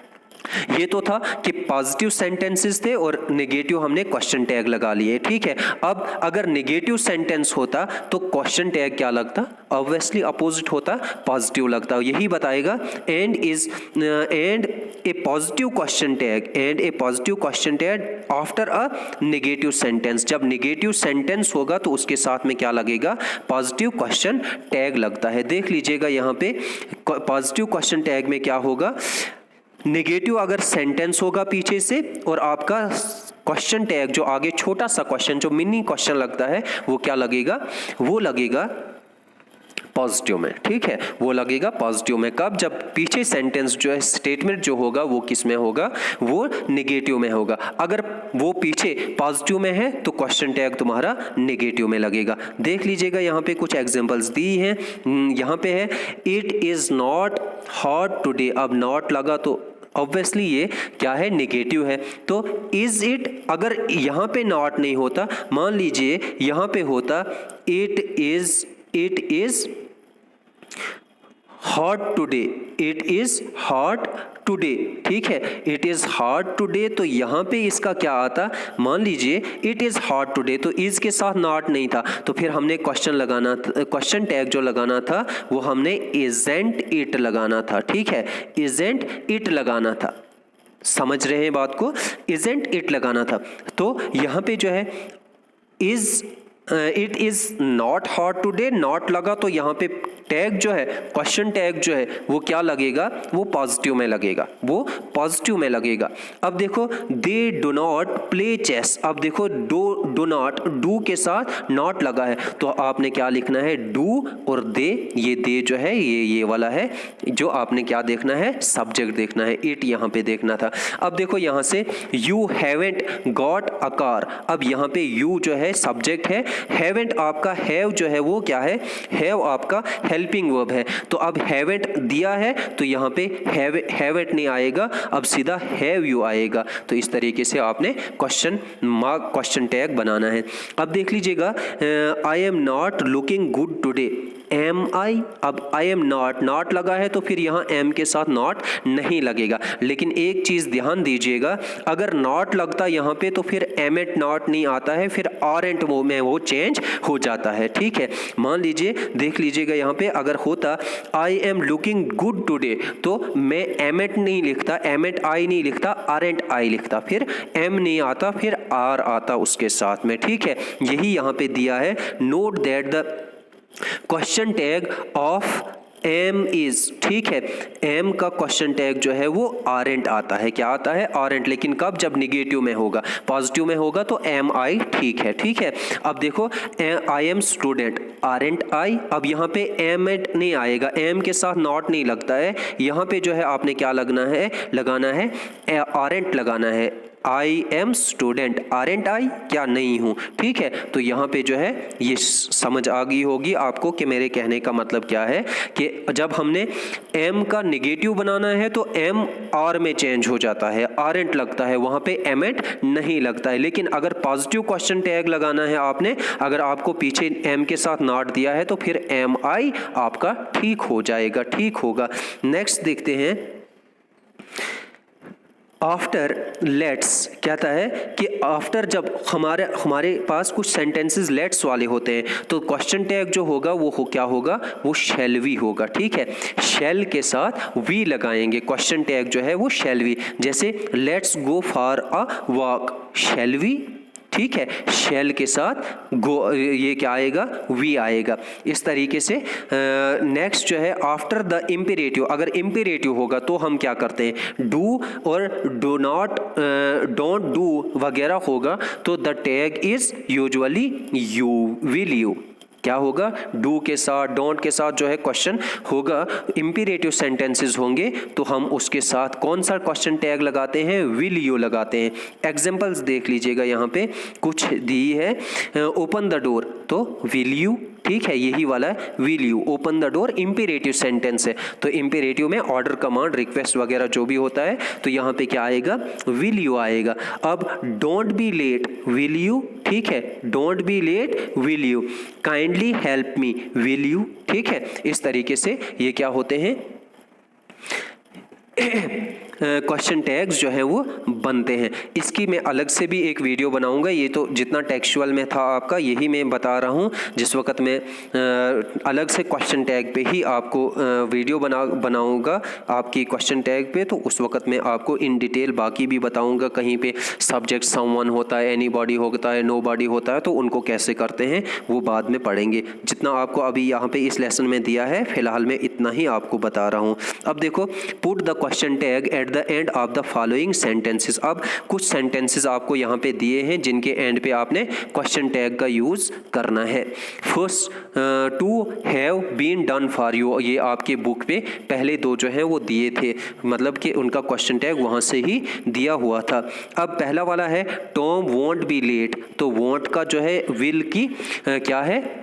ये तो था कि पॉजिटिव सेंटेंसेस थे और नेगेटिव हमने क्वेश्चन टैग लगा लिए, ठीक है। अब अगर नेगेटिव सेंटेंस होता तो क्वेश्चन टैग क्या लगता, ऑब्वियसली अपोजिट होता, पॉजिटिव लगता। यही बताएगा and A positive question tag, and A positive question tag after a negative sentence. जब नेगेटिव सेंटेंस होगा तो उसके साथ में क्या लगेगा, पॉजिटिव क्वेश्चन टैग लगता है। देख लीजिएगा यहाँ पे पॉजिटिव क्वेश्चन टैग में क्या होगा, नेगेटिव अगर सेंटेंस होगा पीछे से और आपका क्वेश्चन टैग जो आगे छोटा सा क्वेश्चन जो मिनी क्वेश्चन लगता है वो क्या लगेगा, वो लगेगा पॉजिटिव में, ठीक है, वो लगेगा पॉजिटिव में। कब, जब पीछे सेंटेंस जो है स्टेटमेंट जो होगा वो किस में होगा, वो नेगेटिव में होगा। अगर वो पीछे पॉजिटिव में है तो क्वेश्चन टैग तुम्हारा नेगेटिव में लगेगा। देख लीजिएगा यहाँ पे कुछ एग्जांपल्स दी हैं। यहाँ पे है it is not hot today. अब नॉट लगा तो ऑब्वियसली ये क्या है, नेगेटिव है। तो इज इट, अगर यहाँ पे नॉट नहीं होता, मान लीजिए यहाँ पे होता it is hot today, it is hot today, ठीक है, इट इज हॉट टुडे, तो यहाँ पे इसका क्या आता, मान लीजिए इट इज हॉट टुडे, तो इज के साथ नॉट नहीं था, तो फिर हमने क्वेश्चन लगाना, क्वेश्चन टैग जो लगाना था वो हमने इजेंट इट लगाना था, ठीक है, इजेंट इट लगाना था। समझ रहे हैं बात को, इजेंट इट लगाना था। तो यहाँ पे जो है is it is not hot today, not लगा तो यहाँ पे टैग जो है, क्वेश्चन टैग जो है वो क्या लगेगा, वो पॉजिटिव में लगेगा, वो पॉजिटिव में लगेगा। अब देखो they do not play chess. अब देखो डू नॉट, डू के साथ नॉट लगा है, तो आपने क्या लिखना है, डू और दे, ये दे जो है ये वाला है, जो आपने क्या देखना है, सब्जेक्ट देखना है, इट यहाँ पे देखना था। अब देखो यहाँ से you haven't got a car. अब यहाँ पे यू जो है सब्जेक्ट है, हैवेंट आपका हैव जो है वो क्या है, हैव आपका हेल्पिंग वर्ब है। तो अब हैवेंट दिया है तो यहाँ पे हैवेंट नहीं आएगा, अब सीधा हैव यू आएगा। तो इस तरीके से आपने क्वेश्चन टैग बनाना है। अब देख लीजिएगा I am not looking good today, am I. अब आई एम नॉट लगा है तो फिर यहाँ एम के साथ नॉट नहीं लगेगा। लेकिन एक चीज ध्यान दीजिएगा, अगर नॉट लगता यहाँ पे तो फिर एम एट नॉट नहीं आता है, फिर आर एंट वो में वो चेंज हो जाता है, ठीक है। मान लीजिए देख लीजिएगा यहाँ पे अगर होता I am looking good today, तो मैं एम एट नहीं लिखता, एम एट आई नहीं लिखता, आर एंट आई लिखता, फिर एम नहीं आता, फिर आर आता उसके साथ में, ठीक है। यही यहाँ पे दिया है, note that the question tag of am is, ठीक है, एम का क्वेश्चन टैग जो है वो आरेंट आता है, क्या आता है, आरेंट। लेकिन कब, जब निगेटिव में होगा, पॉजिटिव में होगा तो एम आई, ठीक है, ठीक है। अब देखो आई एम स्टूडेंट, आरेंट आई। अब यहाँ पे एम एट नहीं आएगा, एम के साथ नॉट नहीं लगता है, यहाँ पे जो है आपने क्या लगाना है आरेंट लगाना है, आई एम स्टूडेंट, आरेंट आई, क्या नहीं हूँ, ठीक है। तो यहाँ पे जो है ये समझ आ गई होगी आपको कि मेरे कहने का मतलब क्या है, कि जब हमने एम का नेगेटिव बनाना है तो एम आर में चेंज हो जाता है, आरेंट लगता है, वहाँ पे एम एट नहीं लगता है। लेकिन अगर पॉजिटिव क्वेश्चन टैग लगाना है आपने, अगर आपको पीछे एम के साथ नॉट दिया है तो फिर एम आई आपका ठीक हो जाएगा, ठीक होगा। नेक्स्ट देखते हैं, आफ्टर लेट्स कहता है कि आफ्टर जब हमारे पास कुछ सेंटेंसेस लेट्स वाले होते हैं तो क्वेश्चन टैग जो होगा वो क्या होगा, वो शैल वी होगा। ठीक है, शैल के साथ वी लगाएंगे, क्वेश्चन टैग जो है वो शैल वी। जैसे let's go for a walk, shall we. ठीक है, शैल के साथ गो ये क्या आएगा, वी आएगा। इस तरीके से नेक्स्ट जो है आफ्टर द इम्पेरेटिव, अगर इम्पेरेटिव होगा तो हम क्या करते हैं, डू और डू नॉट, डोंट डू वगैरह होगा तो the tag is usually you, will you. क्या होगा, डू के साथ डोंट के साथ जो है क्वेश्चन होगा, इम्पेरेटिव सेंटेंसेस होंगे तो हम उसके साथ कौन सा क्वेश्चन टैग लगाते हैं, विल यू लगाते हैं। एग्जांपल्स देख लीजिएगा, यहाँ पे कुछ दी है, ओपन द डोर तो विल यू। ठीक है, यही वाला है will you, open the door imperative sentence है तो इम्पेरेटिव में ऑर्डर, कमांड, रिक्वेस्ट वगैरह जो भी होता है तो यहाँ पे क्या आएगा, विल यू आएगा। अब don't be late, will you. ठीक है, don't be late, will you. Kindly help me, will you. ठीक है, इस तरीके से ये क्या होते हैं, क्वेश्चन टैग्स जो है वो बनते हैं। इसकी मैं अलग से भी एक वीडियो बनाऊंगा, ये तो जितना टेक्सचुअल में था आपका यही मैं बता रहा हूँ। जिस वक्त मैं अलग से क्वेश्चन टैग पे ही आपको वीडियो बनाऊंगा आपकी क्वेश्चन टैग पे, तो उस वक्त मैं आपको इन डिटेल बाकी भी बताऊंगा। कहीं पे सब्जेक्ट समवन होता है, एनीबॉडी होता है, नोबॉडी होता है, तो उनको कैसे करते हैं वो बाद में पढ़ेंगे। जितना आपको अभी यहाँ पे इस लेसन में दिया है फिलहाल मैं इतना ही आपको बता रहा हूँ। अब देखो, put the question tag eight the end of the following sentences. अब कुछ सेंटेंसेस आपको यहाँ पे दिए हैं जिनके एंड पे आपने क्वेश्चन टैग का यूज करना है। First, to have been done for you, ये आपके बुक पे पहले दो जो है वो दिए थे, मतलब कि उनका क्वेश्चन टैग वहाँ से ही दिया हुआ था। अब पहला वाला है टॉम वोंट बी लेट, तो वोंट का जो है विल की क्या है,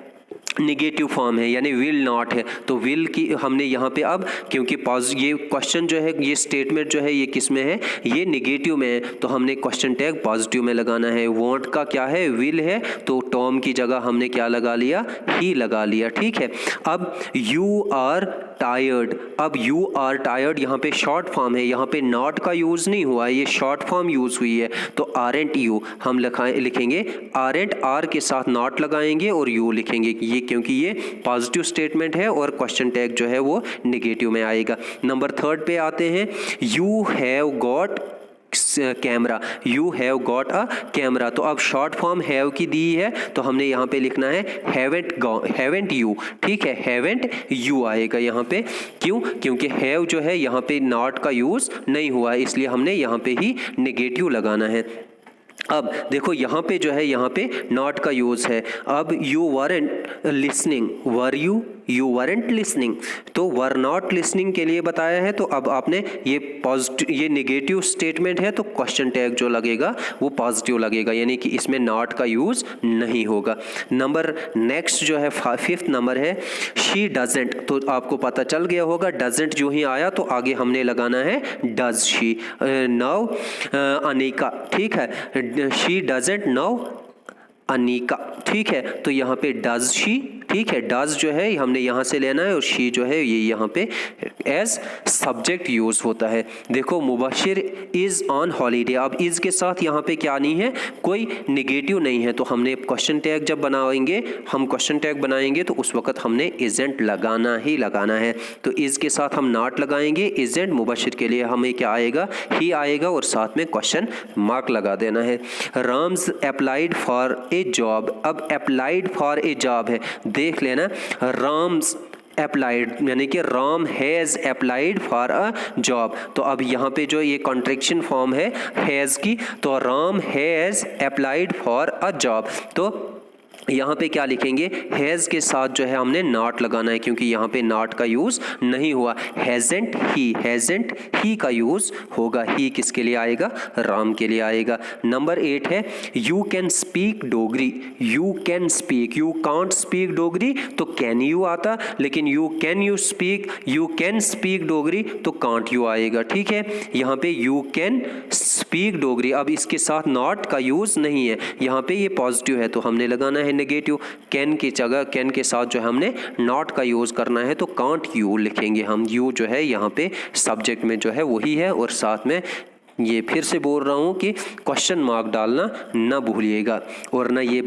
निगेटिव फॉर्म है, यानी विल नॉट है, तो विल की हमने यहाँ पे अब क्योंकि ये क्वेश्चन जो है, ये स्टेटमेंट जो है ये किस में है, ये निगेटिव में है, तो हमने क्वेश्चन टैग पॉजिटिव में लगाना है। वॉन्ट का क्या है, विल है, तो टॉम की जगह हमने क्या लगा लिया, ही लगा लिया। ठीक है, अब यू आर टायर्ड, अब यू आर टायर्ड यहाँ पे शॉर्ट फॉर्म है, यहाँ पे नॉट का यूज नहीं हुआ है, ये शॉर्ट फॉर्म यूज हुई है, तो आरंट यू हम लिखेंगे, आरंट आर के साथ नॉट लगाएंगे और यू लिखेंगे, ये क्योंकि ये पॉजिटिव स्टेटमेंट है और क्वेश्चन टैग जो है वो निगेटिव में आएगा। नंबर थर्ड पे आते हैं, you have got camera, you have got a camera, तो अब शॉर्ट फॉर्म हैव की दी है तो हमने यहाँ पे लिखना है हैवेंट यू। ठीक है, हैवेंट यू आएगा यहाँ पे, क्यों, क्योंकि हैव जो है यहाँ पे नॉट का यूज नहीं हुआ है, इसलिए हमने यहाँ पे ही नेगेटिव लगाना है। अब देखो यहाँ पे जो है, यहाँ पे नॉट का यूज है। अब you weren't listening, were you weren't listening, तो वर नॉट लिसनिंग के लिए बताया है, तो अब आपने ये पॉजिटिव, ये नेगेटिव स्टेटमेंट है तो क्वेश्चन टैग जो लगेगा वो पॉजिटिव लगेगा, यानी कि इसमें नॉट का यूज नहीं होगा। नंबर नेक्स्ट जो है फिफ्थ नंबर है, शी डजंट, तो आपको पता चल गया होगा, डजंट जो ही आया तो आगे हमने लगाना है डज शी। नाउ अनिका, ठीक है, शी डजंट नाउ अनिका। ठीक है, तो यहाँ पे डज शी, ठीक है, डज जो है हमने यहाँ से लेना है और शी जो है ये यहाँ पे एज सब्जेक्ट यूज होता है। देखो, मुबशिर इज ऑन हॉलीडे, अब इज के साथ यहाँ पे क्या नहीं है, कोई निगेटिव नहीं है, तो हमने क्वेश्चन टैग जब बनाएंगे, हम क्वेश्चन टैग बनाएंगे तो उस वक्त हमने इजेंट लगाना ही लगाना है, तो इज के साथ हम नॉट लगाएंगे, इजेंट मुबशिर के लिए हमें क्या आएगा, ही आएगा और साथ में क्वेश्चन मार्क लगा देना है। Ram's applied for a job, अब अप्लाइड फॉर ए जॉब है, देख लेना, राम्स अप्लाइड यानी कि Ram has applied for a job, तो अब यहाँ पे जो ये कॉन्ट्रैक्शन फॉर्म है हैज़ की, तो Ram has applied for a job, तो यहाँ पे क्या लिखेंगे, हैज़ के साथ जो है हमने नॉट लगाना है क्योंकि यहाँ पे नॉट का यूज़ नहीं हुआ। हैजेंट ही का यूज़ होगा, ही किसके लिए आएगा, राम के लिए आएगा। नंबर 8 है, you can speak Dogri, you can speak, you can't speak Dogri तो कैन यू आता, लेकिन यू कैन स्पीक डोगरी तो कांट यू आएगा। ठीक है, यहाँ पे यू कैन स्पीक डोगरी, अब इसके साथ नॉट का यूज़ नहीं है, यहाँ पे ये पॉजिटिव है तो हमने लगाना है नेगेटिव, कैन की जगह कैन के साथ जो है हमने नॉट का यूज करना है तो कांट यू लिखेंगे हम, यू जो है यहाँ पे सब्जेक्ट में जो है वही है और साथ में ये फिर से बोल रहा हूँ कि क्वेश्चन मार्क डालना ना भूलिएगा, और ना ये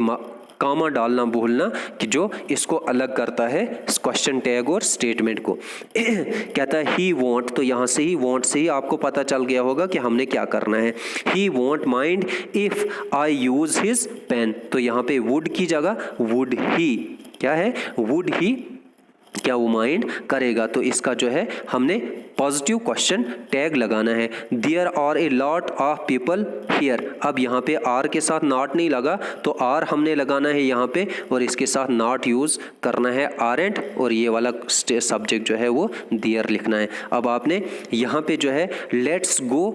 कामा डालना भूलना कि जो इसको अलग करता है क्वेश्चन टैग और स्टेटमेंट को। कहता है ही वॉन्ट, तो यहाँ से ही वॉन्ट से ही आपको पता चल गया होगा कि हमने क्या करना है। He won't mind if I use his pen, तो यहाँ पे वुड की जगह वुड ही, क्या है, वुड ही क्या वो माइंड करेगा, तो इसका जो है हमने पॉजिटिव क्वेश्चन टैग लगाना है। There are a lot of people here, अब यहाँ पे आर के साथ नॉट नहीं लगा तो आर हमने लगाना है यहाँ पे, और इसके साथ नॉट यूज करना है आरंट, और ये वाला सब्जेक्ट जो है वो देयर लिखना है। अब आपने यहाँ पे जो है लेट्स गो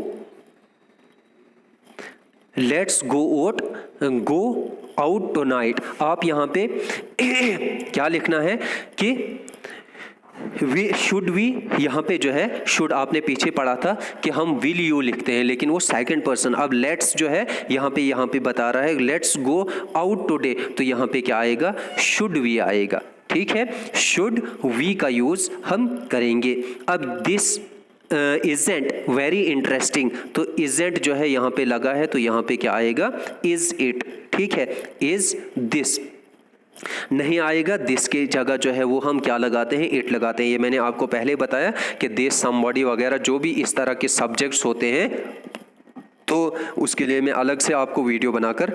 आउट टुनाइट, आप यहाँ पे क्या लिखना है कि शुड वी, यहाँ पे जो है शुड आपने पीछे पढ़ा था कि हम विल यू लिखते हैं, लेकिन वो सेकंड पर्सन। अब लेट्स जो है यहाँ पे बता रहा है लेट्स गो आउट टुडे, तो यहाँ पे क्या आएगा, शुड वी आएगा। ठीक है, शुड वी का यूज हम करेंगे। अब दिस इजेंट वेरी इंटरेस्टिंग, तो इजेंट जो है यहाँ पे लगा है, तो यहाँ पे क्या आएगा, इज इट। ठीक है, इज दिस नहीं आएगा, दिस की जगह जो है वो हम क्या लगाते हैं, इट लगाते हैं। ये मैंने आपको पहले बताया कि दिस, समबॉडी वगैरह जो भी इस तरह के सब्जेक्ट्स होते हैं, तो उसके लिए मैं अलग से आपको वीडियो बनाकर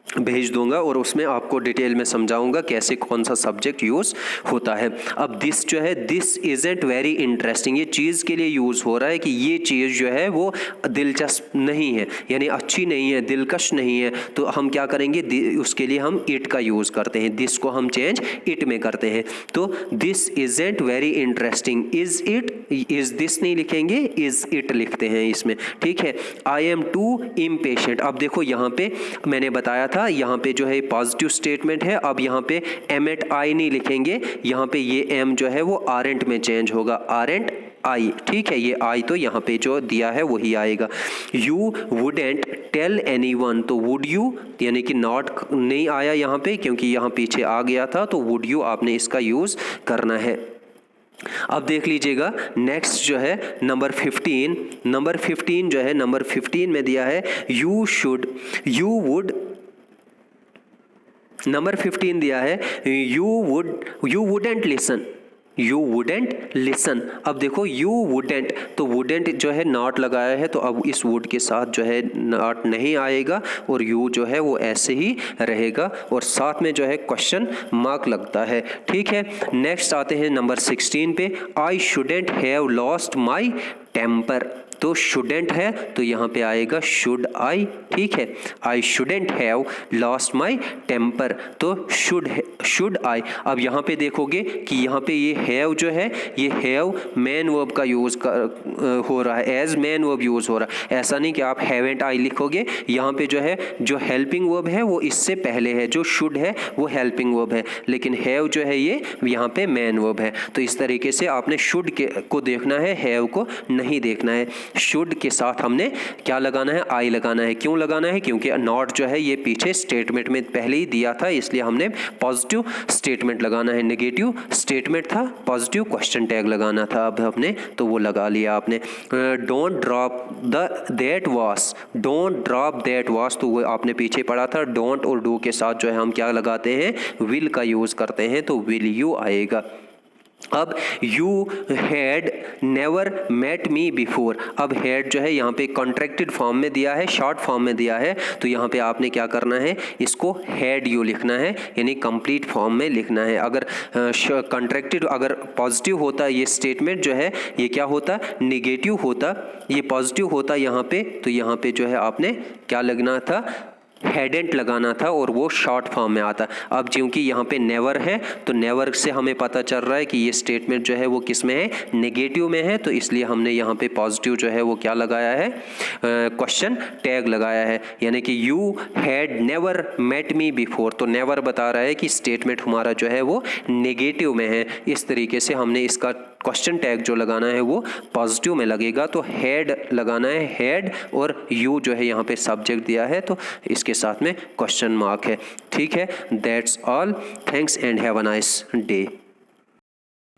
भेज दूंगा और उसमें आपको डिटेल में समझाऊंगा कैसे कौन सा सब्जेक्ट यूज़ होता है। अब दिस जो है, दिस इज़ेंट वेरी इंटरेस्टिंग, ये चीज़ के लिए यूज़ हो रहा है कि ये चीज़ जो है वो दिलचस्प नहीं है, यानी अच्छी नहीं है, दिलकश नहीं है, तो हम क्या करेंगे, उसके लिए हम इट का यूज़ करते हैं, दिस को हम चेंज इट में करते हैं। तो this isn't very interesting, is it, is this नहीं लिखेंगे, इज़ इट लिखते हैं इसमें। ठीक है, आई एम टू इम्पेशेंट, अब देखो यहाँ पे मैंने बताया था, यहाँ पे जो है पॉजिटिव स्टेटमेंट है। अब यहाँ पे एम एट आई नहीं लिखेंगे, यहाँ पे ये एम जो है वो आरेंट में चेंज होगा, आरेंट आई। ठीक है, ये आई तो यहाँ पे जो दिया है वही आएगा। यू वुडेंट टेल एनीवन, तो वुड यू यानी कि नॉट नहीं आया यहाँ पे, क्योंकि यहाँ पीछे आ गया था, तो वुड यू आपने इसका यूज करना है। अब देख लीजिएगा नेक्स्ट जो है नंबर 15, नंबर 15 जो है, नंबर 15 में दिया है you should, you would, number 15 दिया है you wouldn't listen, you wouldn't listen. अब देखो यू वुडेंट, तो वुडेंट जो है नॉट लगाया है, तो अब इस वुड के साथ जो है नॉट नहीं आएगा और यू जो है वो ऐसे ही रहेगा, और साथ में जो है क्वेश्चन मार्क लगता है। ठीक है, नेक्स्ट आते हैं नंबर 16 पे, I shouldn't have lost my temper, तो शुडेंट है तो यहाँ पे आएगा शुड आई। ठीक है, I shouldn't have lost my temper, तो शुड आई। अब यहाँ पे देखोगे कि यहाँ पे ये हैव जो है, ये हैव मैन वर्ब का यूज हो रहा है, एज मैन वर्ब यूज हो रहा है। ऐसा नहीं कि आप हैवेंट आई लिखोगे, यहाँ पे जो है जो हेल्पिंग वर्ब है वो इससे पहले है, जो शुड है वो हेल्पिंग वर्ब है, लेकिन हैव जो है ये यहाँ पे मैन वर्ब है। तो इस तरीके से आपने शुड को देखना है, हैव को नहीं देखना है। शुड के साथ हमने क्या लगाना है, आई लगाना है। क्यों लगाना है, क्योंकि नॉट जो है ये पीछे स्टेटमेंट में पहले ही दिया था, इसलिए हमने पॉजिटिव स्टेटमेंट लगाना है। नेगेटिव स्टेटमेंट था, पॉजिटिव क्वेश्चन टैग लगाना था, अब हमने तो वो लगा लिया आपने। डोंट ड्रॉप दैट वास, डोंट ड्रॉप दैट वास, तो वो आपने पीछे पढ़ा था, डोंट और डू के साथ जो है हम क्या लगाते हैं, विल का यूज करते हैं, तो विल यू आएगा। अब you had never met me before, अब हैड जो है यहाँ पे कॉन्ट्रैक्टेड फॉर्म में दिया है, शॉर्ट फॉर्म में दिया है, तो यहाँ पे आपने क्या करना है, इसको हैड यू लिखना है, यानी कंप्लीट फॉर्म में लिखना है। अगर कॉन्ट्रैक्टेड अगर पॉजिटिव होता ये स्टेटमेंट जो है, ये क्या होता, निगेटिव होता, ये पॉजिटिव होता यहाँ पे, तो यहाँ पे जो है आपने क्या लगना था, हैडेंट लगाना था, और वो शॉर्ट फॉर्म में आता। अब क्योंकि यहाँ पे नेवर है, तो नेवर से हमें पता चल रहा है कि ये स्टेटमेंट जो है वो किस में है, नेगेटिव में है, तो इसलिए हमने यहाँ पे पॉजिटिव जो है वो क्या लगाया है, क्वेश्चन टैग लगाया है, यानी कि you had never met me before, तो नेवर बता रहा है कि स्टेटमेंट हमारा जो है वो नेगेटिव में है। इस तरीके से हमने इसका क्वेश्चन टैग जो लगाना है वो पॉजिटिव में लगेगा, तो हैड लगाना है, हैड, और यू जो है यहाँ पे सब्जेक्ट दिया है, तो इसके साथ में क्वेश्चन मार्क है। ठीक है, that's all, thanks and have a nice day.